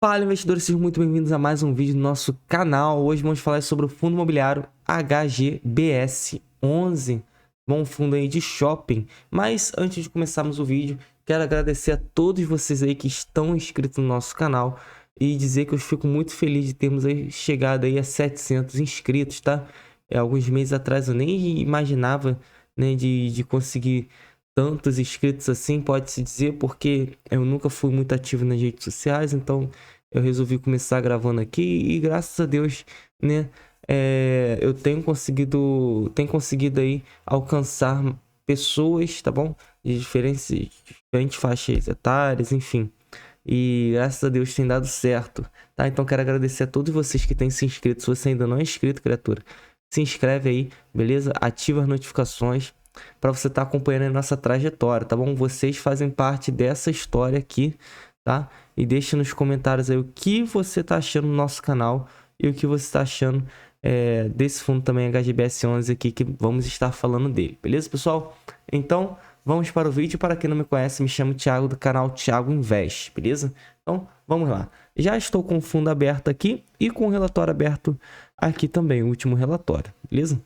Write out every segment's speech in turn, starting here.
Fala, investidores, sejam muito bem-vindos a mais um vídeo do nosso canal. Hoje vamos falar sobre o fundo imobiliário HGBS11, bom fundo aí de shopping. Mas antes de começarmos o vídeo, quero agradecer a todos vocês aí que estão inscritos no nosso canal e dizer que eu fico muito feliz de termos aí chegado aí a 700 inscritos, tá? Alguns meses atrás eu nem imaginava, né, de conseguir tantos inscritos assim, pode-se dizer, porque eu nunca fui muito ativo nas redes sociais, então eu resolvi começar gravando aqui e graças a Deus, né, eu tenho conseguido aí alcançar pessoas, tá bom? De diferentes faixas etárias, enfim. E graças a Deus tem dado certo, tá? Então quero agradecer a todos vocês que têm se inscrito. Se você ainda não é inscrito, criatura, se inscreve aí, beleza? Ativa as notificações para você estar acompanhando a nossa trajetória, tá bom? Vocês fazem parte dessa história aqui, tá? E deixe nos comentários aí o que você tá achando no nosso canal e o que você tá achando desse fundo também HGBS11 aqui, que vamos estar falando dele, beleza, pessoal? Então, vamos para o vídeo. Para quem não me conhece, me chamo Thiago, do canal Thiago Invest, beleza? Então, vamos lá. Já estou com o fundo aberto aqui e com o relatório aberto aqui também, o último relatório, beleza?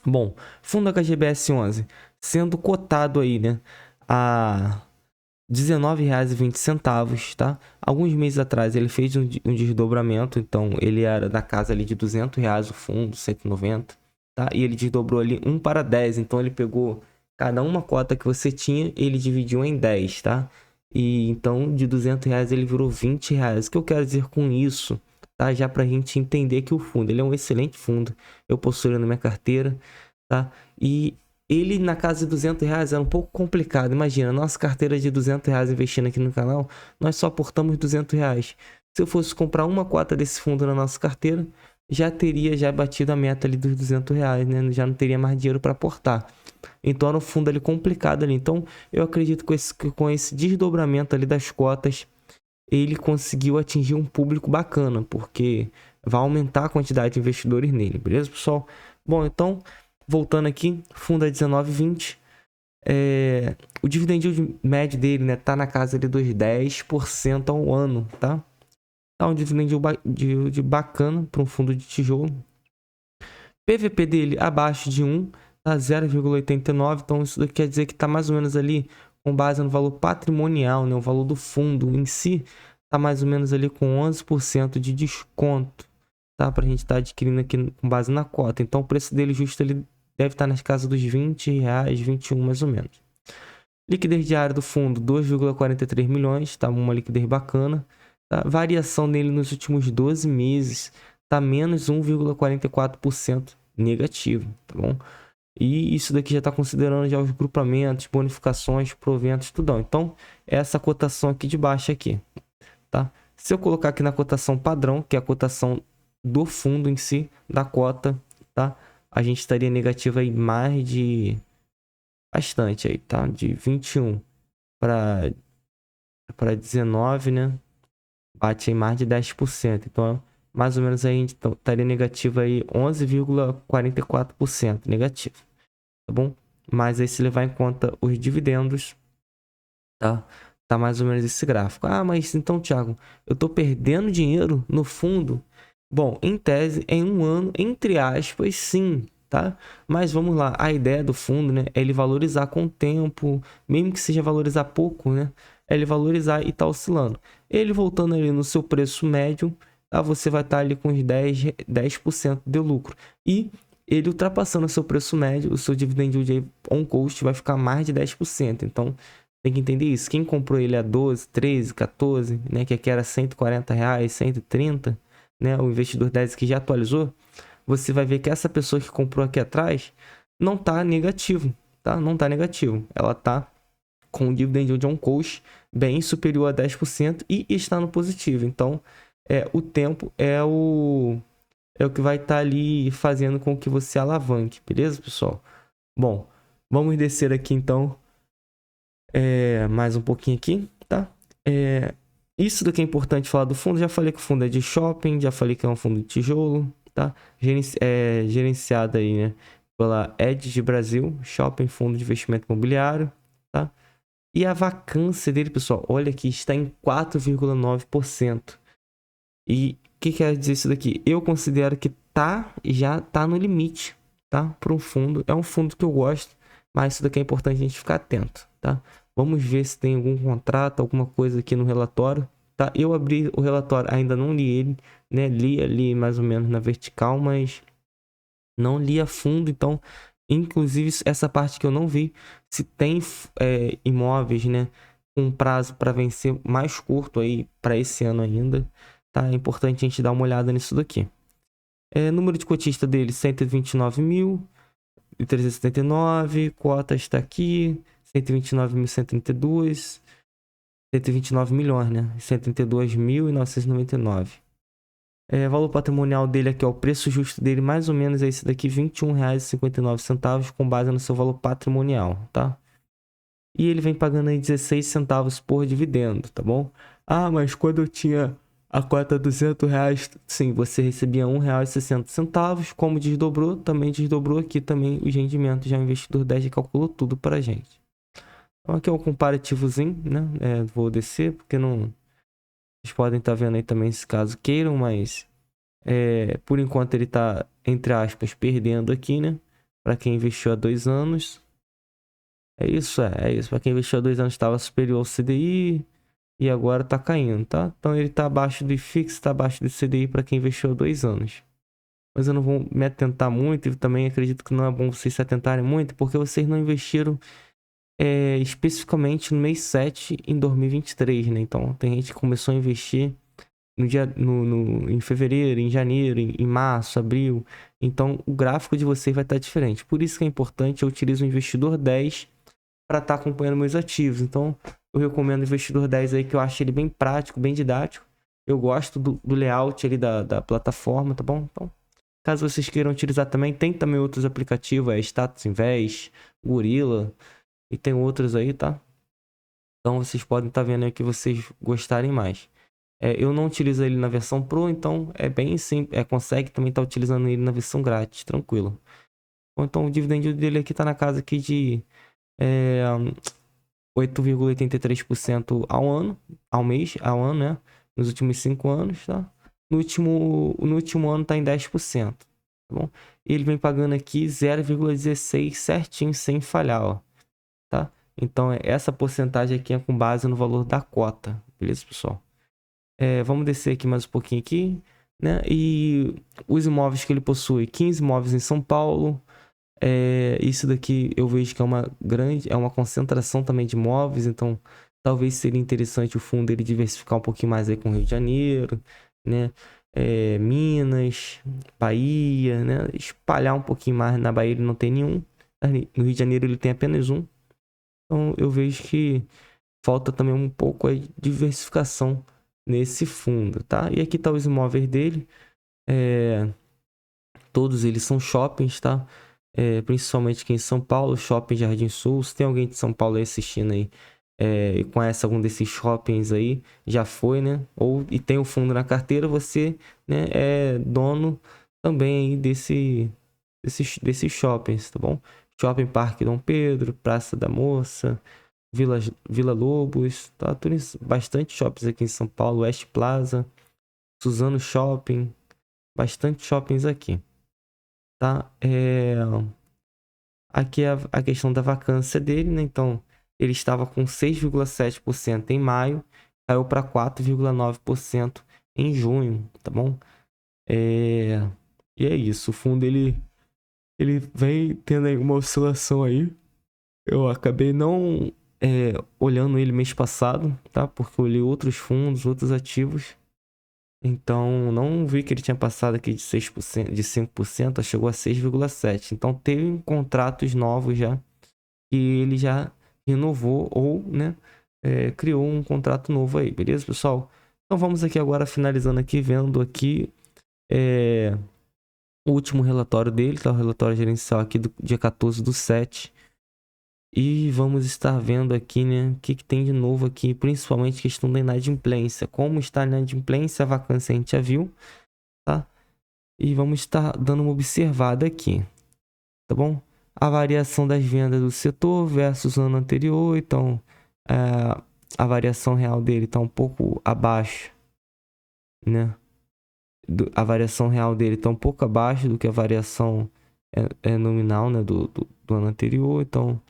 Bom, fundo HGBS11 sendo cotado aí, né, a R$19,20, tá? Alguns meses atrás ele fez um desdobramento, então ele era da casa ali de R$200 o fundo, 190, tá? E ele desdobrou ali 1 para 10, então ele pegou cada uma cota que você tinha, ele dividiu em 10, tá? E então de R$200 ele virou R$20. O que eu quero dizer com isso, tá? Já pra gente entender que o fundo, ele é um excelente fundo, eu possuo ele na minha carteira, tá? E ele na casa de R$200 é um pouco complicado. Imagina, nossa carteira de R$200 investindo aqui no canal, nós só aportamos R$200. Se eu fosse comprar uma cota desse fundo na nossa carteira, já teria batido a meta ali dos R$200, né? Já não teria mais dinheiro para aportar. Então era um fundo ali complicado ali. Então eu acredito que com esse desdobramento ali das cotas, ele conseguiu atingir um público bacana, porque vai aumentar a quantidade de investidores nele, beleza, pessoal? Bom, então voltando aqui, fundo é 19,20. O dividend yield médio dele, né, tá na casa ali dos 10% ao ano, tá? Tá um dividend yield bacana para um fundo de tijolo. PVP dele abaixo de 1, tá 0,89. Então isso daqui quer dizer que tá mais ou menos ali com base no valor patrimonial, né, o valor do fundo em si, tá mais ou menos ali com 11% de desconto, tá? Pra gente estar adquirindo aqui com base na cota. Então o preço dele justo ele deve estar nas casas dos R$20, 21 mais ou menos. Liquidez diária do fundo, 2,43 milhões, tá? Uma liquidez bacana. Tá? Variação nele nos últimos 12 meses, tá menos 1,44% negativo, tá bom? E isso daqui já está considerando já os grupamentos, bonificações, proventos, tudão. Então, essa cotação aqui de baixo aqui, tá? Se eu colocar aqui na cotação padrão, que é a cotação do fundo em si, da cota, tá? A gente estaria negativo aí mais de bastante aí, tá? De 21 para 19, né? Bate aí mais de 10%. Então, mais ou menos aí a gente estaria negativo aí 11,44% negativo, tá bom? Mas aí se levar em conta os dividendos, tá? Tá mais ou menos esse gráfico. Ah, mas então, Thiago, eu tô perdendo dinheiro no fundo? Bom, em tese, em um ano, entre aspas, sim, tá? Mas vamos lá, a ideia do fundo, né, é ele valorizar com o tempo, mesmo que seja valorizar pouco, né? É ele valorizar e tá oscilando. Ele voltando ali no seu preço médio, tá? Você vai estar ali com uns 10% de lucro. E ele ultrapassando o seu preço médio, o seu dividend yield on cost vai ficar mais de 10%. Então, tem que entender isso. Quem comprou ele a 12, 13, 14, né, que aqui era R$140, 130, né, o investidor 10 que já atualizou, você vai ver que essa pessoa que comprou aqui atrás não tá negativo, tá? Não tá negativo. Ela tá com o dividend yield on cost bem superior a 10% e está no positivo. Então, o tempo é o que vai estar ali fazendo com que você alavanque, beleza, pessoal? Bom, vamos descer aqui então mais um pouquinho aqui, tá? Isso daqui é importante falar do fundo. Já falei que o fundo é de shopping, já falei que é um fundo de tijolo, tá? Gerenciado aí, né, pela Edge Brasil, Shopping Fundo de Investimento Imobiliário, tá? E a vacância dele, pessoal, olha aqui, está em 4,9%. E o que quer dizer isso daqui? Eu considero que já tá no limite, tá? Para um fundo. É um fundo que eu gosto, mas isso daqui é importante a gente ficar atento, tá? Vamos ver se tem algum contrato, alguma coisa aqui no relatório, tá? Eu abri o relatório, ainda não li ele, né? Li ali mais ou menos na vertical, mas não li a fundo, então, inclusive essa parte que eu não vi, se tem imóveis, né, com prazo para vencer mais curto aí para esse ano ainda, tá? É importante a gente dar uma olhada nisso daqui. Número de cotista dele, 129.379, cota está aqui, 129.132, 129 milhões, né? 132.999. Valor patrimonial dele aqui, ó, o preço justo dele mais ou menos é esse daqui, R$ 21,59 com base no seu valor patrimonial, tá? E ele vem pagando aí 16 centavos por dividendo, tá bom? Ah, mas quando eu tinha a cota R$ 200, sim, você recebia R$ 1,60. Como desdobrou, também desdobrou aqui também os rendimentos. Já o investidor 10 já calculou tudo pra gente. Então aqui é um comparativozinho, né? Vou descer, porque não... Vocês podem estar vendo aí também, se caso queiram, mas... por enquanto ele tá, entre aspas, perdendo aqui, né? Para quem investiu há 2 anos. É isso. Para quem investiu há 2 anos estava superior ao CDI e agora tá caindo, tá? Então ele tá abaixo do IFIX, tá abaixo do CDI para quem investiu há 2 anos. Mas eu não vou me atentar muito e também acredito que não é bom vocês se atentarem muito, porque vocês não investiram especificamente no mês 7 em 2023, né? Então tem gente que começou a investir em fevereiro, em janeiro, em março, abril. Então, o gráfico de vocês vai estar diferente. Por isso que é importante, eu utilizo o investidor 10 para estar acompanhando meus ativos. Então, eu recomendo o investidor 10 aí, que eu acho ele bem prático, bem didático. Eu gosto do layout ali da plataforma, tá bom? Então, caso vocês queiram utilizar também, tem também outros aplicativos, Status Invest, Gorilla, e tem outros aí, tá? Então, vocês podem estar vendo aí o que vocês gostarem mais. Eu não utilizo ele na versão Pro, então é bem simples. Consegue também estar utilizando ele na versão grátis, tranquilo. Ou então o dividendo dele aqui está na casa aqui de 8,83% ao ano, ao ano, né? Nos últimos 5 anos, tá? No último ano está em 10%, tá bom? E ele vem pagando aqui 0,16 certinho, sem falhar, ó, tá? Então essa porcentagem aqui é com base no valor da cota, beleza, pessoal? Vamos descer aqui mais um pouquinho aqui, né? E os imóveis que ele possui, 15 imóveis em São Paulo. Isso daqui eu vejo que é uma concentração também de imóveis, então talvez seria interessante o fundo ele diversificar um pouquinho mais aí com o Rio de Janeiro, né? Minas, Bahia, né? Espalhar um pouquinho mais. Na Bahia ele não tem nenhum, no Rio de Janeiro ele tem apenas um. Então eu vejo que falta também um pouco de diversificação nesse fundo, tá? E aqui tá os imóveis dele. Todos eles são shoppings, tá? Principalmente aqui em São Paulo, Shopping Jardim Sul. Se tem alguém de São Paulo aí assistindo aí e conhece algum desses shoppings aí, já foi, né? E tem o fundo na carteira, você, né, é dono também aí desses shoppings, tá bom? Shopping Parque Dom Pedro, Praça da Moça, Vila Lobos, tá? Bastante shoppings aqui em São Paulo, West Plaza, Suzano Shopping, bastante shoppings aqui, tá? Aqui é a questão da vacância dele, né? Então, ele estava com 6,7% em maio, caiu para 4,9% em junho, tá bom? E é isso, o fundo ele vem tendo aí uma oscilação aí. Eu acabei não olhando ele mês passado, tá? Porque eu olhei outros fundos, outros ativos. Então, não vi que ele tinha passado aqui de 6%, de 5%, chegou a 6,7%. Então, teve contratos novos já que ele já renovou ou, né, criou um contrato novo aí, beleza, pessoal? Então, vamos aqui agora finalizando aqui, vendo aqui o último relatório dele, tá? O relatório gerencial aqui do dia 14/7. E vamos estar vendo aqui, né, o que tem de novo aqui, principalmente questão da inadimplência. Como está a inadimplência, a vacância a gente já viu, tá? E vamos estar dando uma observada aqui, tá bom? A variação das vendas do setor versus o ano anterior, então a variação real dele está um pouco abaixo, né, a variação real dele está um pouco abaixo do que a variação nominal, né, do ano anterior. Então,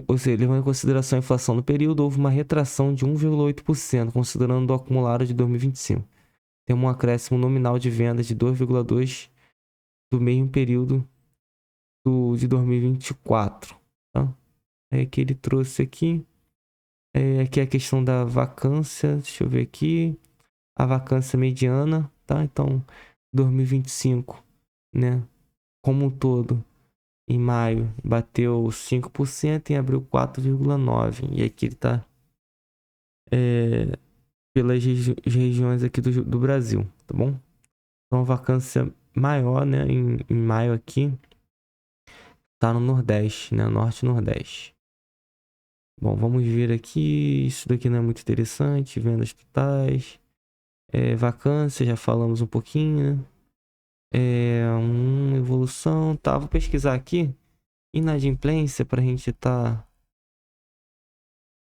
ou seja, levando em consideração a inflação no período, houve uma retração de 1,8%, considerando o acumulado de 2025. Tem um acréscimo nominal de vendas de 2,2% do mesmo período de 2024. Tá? É que ele trouxe aqui. Aqui é a questão da vacância. Deixa eu ver aqui. A vacância mediana, tá? Então, 2025, né? Como um todo, em maio, bateu 5%, em abril 4,9%. E aqui ele tá pelas regiões aqui do Brasil, tá bom? Então, a vacância maior, né? Em maio aqui, tá no Nordeste, né? Norte e Nordeste. Bom, vamos ver aqui. Isso daqui não é muito interessante. Vendas totais. Vacância, já falamos um pouquinho, né? Evolução, tá, vou pesquisar aqui inadimplência pra gente tá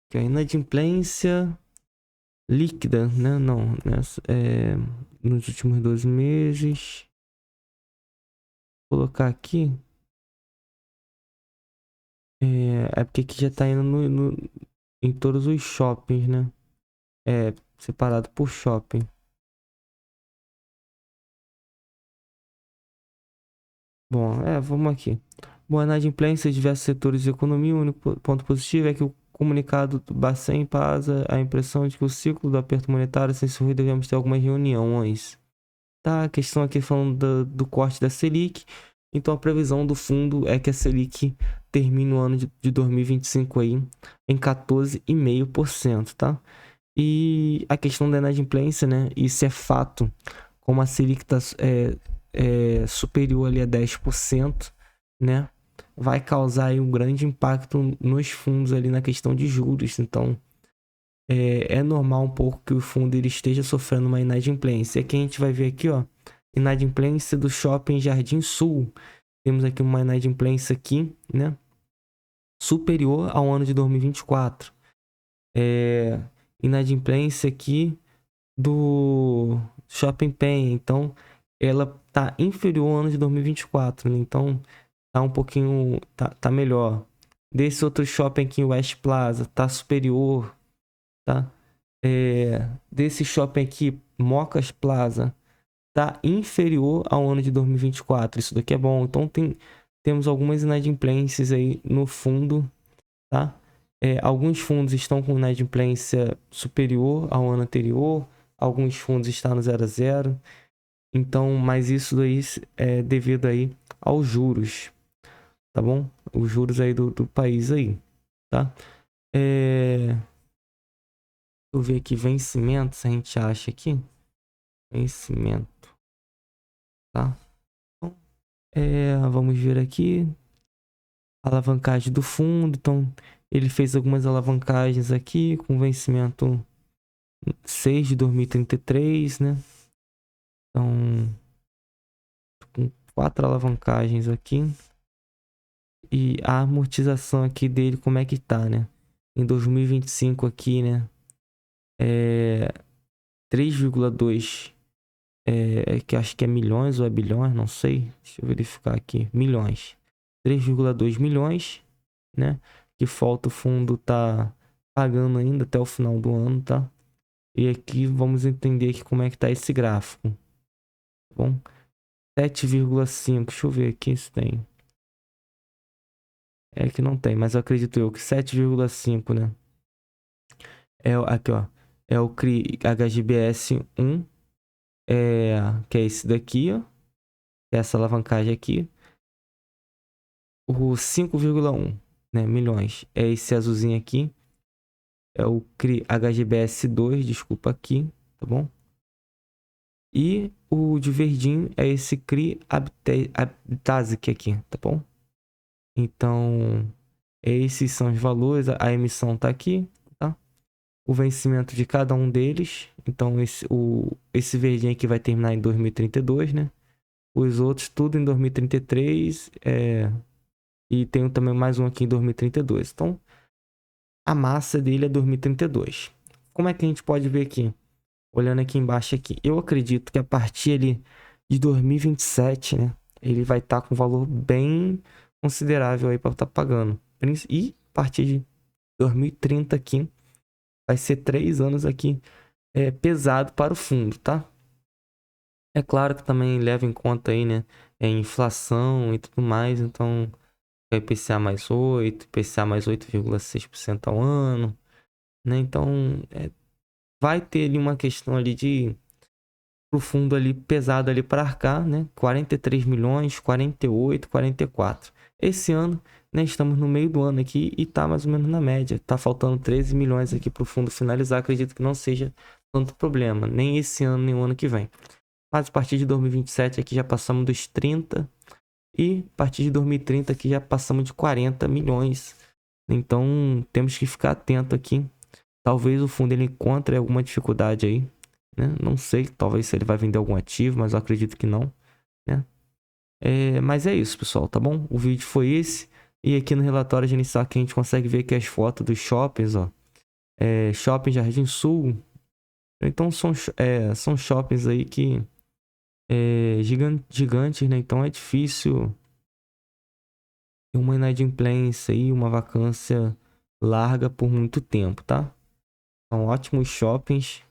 aqui, ó, inadimplência líquida, né, não, nessa, nos últimos 12 meses, vou colocar aqui, porque aqui já tá indo em todos os shoppings, né, separado por shopping. Bom, vamos aqui. Boa inadimplência em diversos setores de economia. O único ponto positivo é que o comunicado do Bacen passa a impressão de que o ciclo do aperto monetário sem sorrir devemos ter algumas reuniões. Tá, a questão aqui falando do corte da Selic. Então a previsão do fundo é que a Selic termine o ano de 2025 aí em 14,5%, tá? E a questão da inadimplência, né? Isso é fato. Como a Selic está superior ali a 10%, né? Vai causar aí um grande impacto nos fundos ali na questão de juros. Então, é normal um pouco que o fundo ele esteja sofrendo uma inadimplência. Aqui a gente vai ver aqui, ó, inadimplência do Shopping Jardim Sul. Temos aqui uma inadimplência aqui, né? Superior ao ano de 2024. Inadimplência aqui do Shopping Pen. Então, ela tá inferior ao ano de 2024, né? Então, tá um pouquinho, tá melhor. Desse outro shopping aqui, West Plaza, tá superior, tá? Desse shopping aqui, Mocas Plaza, tá inferior ao ano de 2024. Isso daqui é bom. Então, temos algumas inadimplências aí no fundo, tá? Alguns fundos estão com inadimplência superior ao ano anterior, alguns fundos estão no 0 a 0. Então, mas isso daí é devido aí aos juros, tá bom? Os juros aí do país aí, tá? Deixa eu ver aqui, vencimentos, a gente acha aqui. Vencimento, tá? Então, vamos ver aqui. Alavancagem do fundo. Então, ele fez algumas alavancagens aqui com vencimento 6 de 2033, né? Então, com 4 alavancagens aqui. E a amortização aqui dele, como é que tá, né? Em 2025 aqui, né? 3,2, que acho que é milhões ou é bilhões, não sei. Deixa eu verificar aqui. Milhões. 3,2 milhões, né? Que falta o fundo tá pagando ainda até o final do ano, tá? E aqui vamos entender aqui como é que tá esse gráfico. Tá bom? 7,5. Deixa eu ver aqui se tem. É que não tem, mas eu acredito eu que 7,5, né? Aqui, ó. É o CRI HGBS 1. Que é esse daqui, ó. Essa alavancagem aqui. O 5,1, né, milhões. É esse azulzinho aqui. É o CRI HGBS 2, desculpa aqui, tá bom? E o de verdinho é esse CRI Abtasic aqui, tá bom? Então, esses são os valores. A emissão tá aqui, tá? O vencimento de cada um deles. Então, esse verdinho aqui vai terminar em 2032, né? Os outros tudo em 2033. E tem também mais um aqui em 2032. Então, a massa dele é 2032. como é que a gente pode ver aqui? Olhando aqui embaixo aqui, eu acredito que a partir ali de 2027, né, ele vai estar com um valor bem considerável aí para estar pagando. E a partir de 2030 aqui, vai ser 3 anos aqui pesado para o fundo, tá? É claro que também leva em conta aí, né, inflação e tudo mais, então IPCA mais 8, IPCA mais 8,6% ao ano, né? Então, vai ter ali uma questão ali de pro fundo ali pesado ali para arcar, né? 43 milhões, 48, 44. Esse ano, né, estamos no meio do ano aqui e tá mais ou menos na média. Tá faltando 13 milhões aqui pro fundo finalizar. Acredito que não seja tanto problema, nem esse ano, nem o ano que vem. Mas a partir de 2027 aqui já passamos dos 30 e a partir de 2030 aqui já passamos de 40 milhões. Então, temos que ficar atento aqui. Talvez o fundo ele encontre alguma dificuldade aí, né? Não sei, talvez se ele vai vender algum ativo, mas eu acredito que não, né? Mas é isso, pessoal, tá bom? O vídeo foi esse. E aqui no relatório de inicial aqui a gente consegue ver que as fotos dos shoppings, ó. Shopping Jardim Sul. Então são shoppings aí que gigantes, né? Então é difícil ter uma inadimplência aí, uma vacância larga por muito tempo, tá? São ótimos shoppings,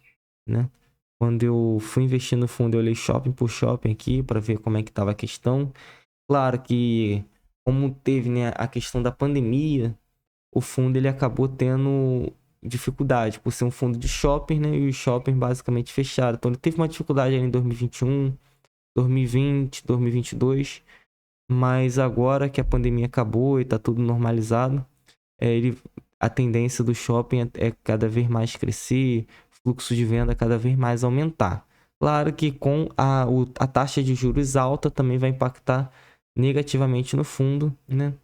né? Quando eu fui investir no fundo, eu olhei shopping por shopping aqui para ver como é que estava a questão. Claro que, como teve, né, a questão da pandemia, o fundo ele acabou tendo dificuldade por ser um fundo de shopping, né? E os shoppings basicamente fecharam. Então ele teve uma dificuldade ali em 2021, 2020, 2022. Mas agora que a pandemia acabou e tá tudo normalizado, a tendência do shopping é cada vez mais crescer, fluxo de venda cada vez mais aumentar. Claro que com a taxa de juros alta também vai impactar negativamente no fundo, né?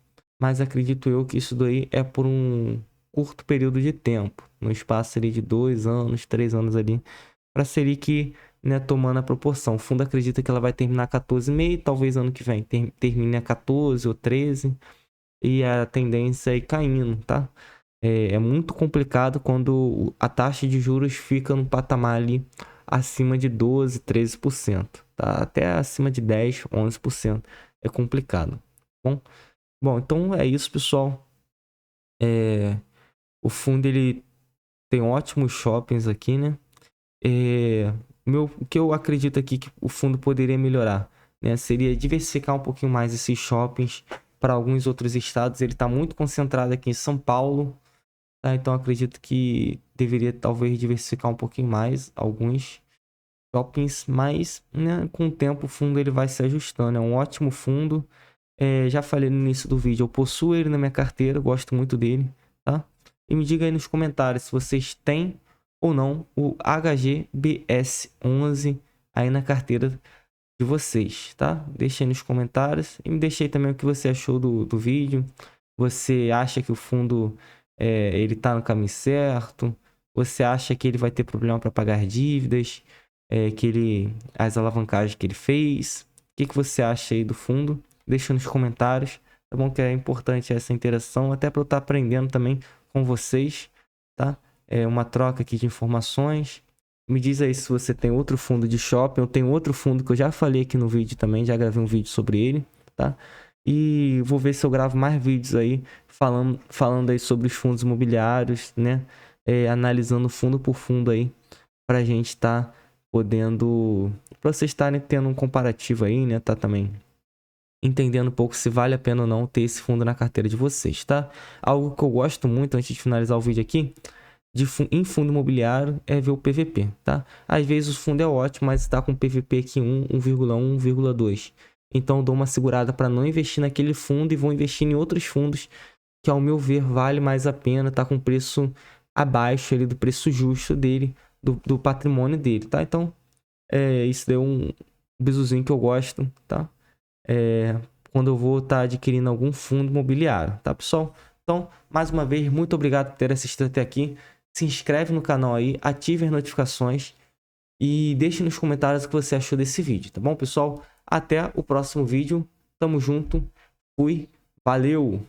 Mas acredito eu que isso daí é por um curto período de tempo, no espaço ali de 2 anos, 3 anos ali, para Selic, né, tomando a proporção. O fundo acredita que ela vai terminar 14,5, talvez ano que vem termine a 14 ou 13, e a tendência é ir caindo, tá? É muito complicado quando a taxa de juros fica no patamar ali acima de 12, 13%, tá? Até acima de 10, 11% é complicado, bom? Bom, então é isso, pessoal. O fundo ele tem ótimos shoppings aqui, né? O que eu acredito aqui que o fundo poderia melhorar, né, seria diversificar um pouquinho mais esses shoppings para alguns outros estados. Ele está muito concentrado aqui em São Paulo, tá? Então acredito que deveria talvez diversificar um pouquinho mais alguns shoppings, mas, né, com o tempo o fundo ele vai se ajustando. É um ótimo fundo. Já falei no início do vídeo, eu possuo ele na minha carteira, gosto muito dele, tá? E me diga aí nos comentários se vocês têm ou não o HGBS11 aí na carteira de vocês, tá? Deixa aí nos comentários e me deixa aí também o que você achou do vídeo. Você acha que o fundo ele tá no caminho certo? Você acha que ele vai ter problema para pagar dívidas? As alavancagens que ele fez? O que você acha aí do fundo? Deixa nos comentários, tá bom? Que é importante essa interação, até para eu estar aprendendo também com vocês, tá? Uma troca aqui de informações. Me diz aí se você tem outro fundo de shopping. Eu tenho outro fundo que eu já falei aqui no vídeo também, já gravei um vídeo sobre ele, tá? E vou ver se eu gravo mais vídeos aí falando aí sobre os fundos imobiliários, né? Analisando fundo por fundo aí, pra gente estar podendo, pra vocês estarem tendo um comparativo aí, né? Tá também entendendo um pouco se vale a pena ou não ter esse fundo na carteira de vocês, tá? Algo que eu gosto muito, antes de finalizar o vídeo aqui, em fundo imobiliário, é ver o PVP, tá? Às vezes o fundo é ótimo, mas está com PVP aqui 1,1, 1,2. Então eu dou uma segurada para não investir naquele fundo e vou investir em outros fundos que, ao meu ver, vale mais a pena, tá com preço abaixo ali do preço justo dele, do patrimônio dele, tá? Então, isso deu um bisuzinho que eu gosto, tá? Quando eu vou estar adquirindo algum fundo imobiliário, tá, pessoal? Então, mais uma vez, muito obrigado por ter assistido até aqui. Se inscreve no canal aí, ative as notificações e deixe nos comentários o que você achou desse vídeo, tá bom, pessoal? Até o próximo vídeo. Tamo junto. Fui. Valeu!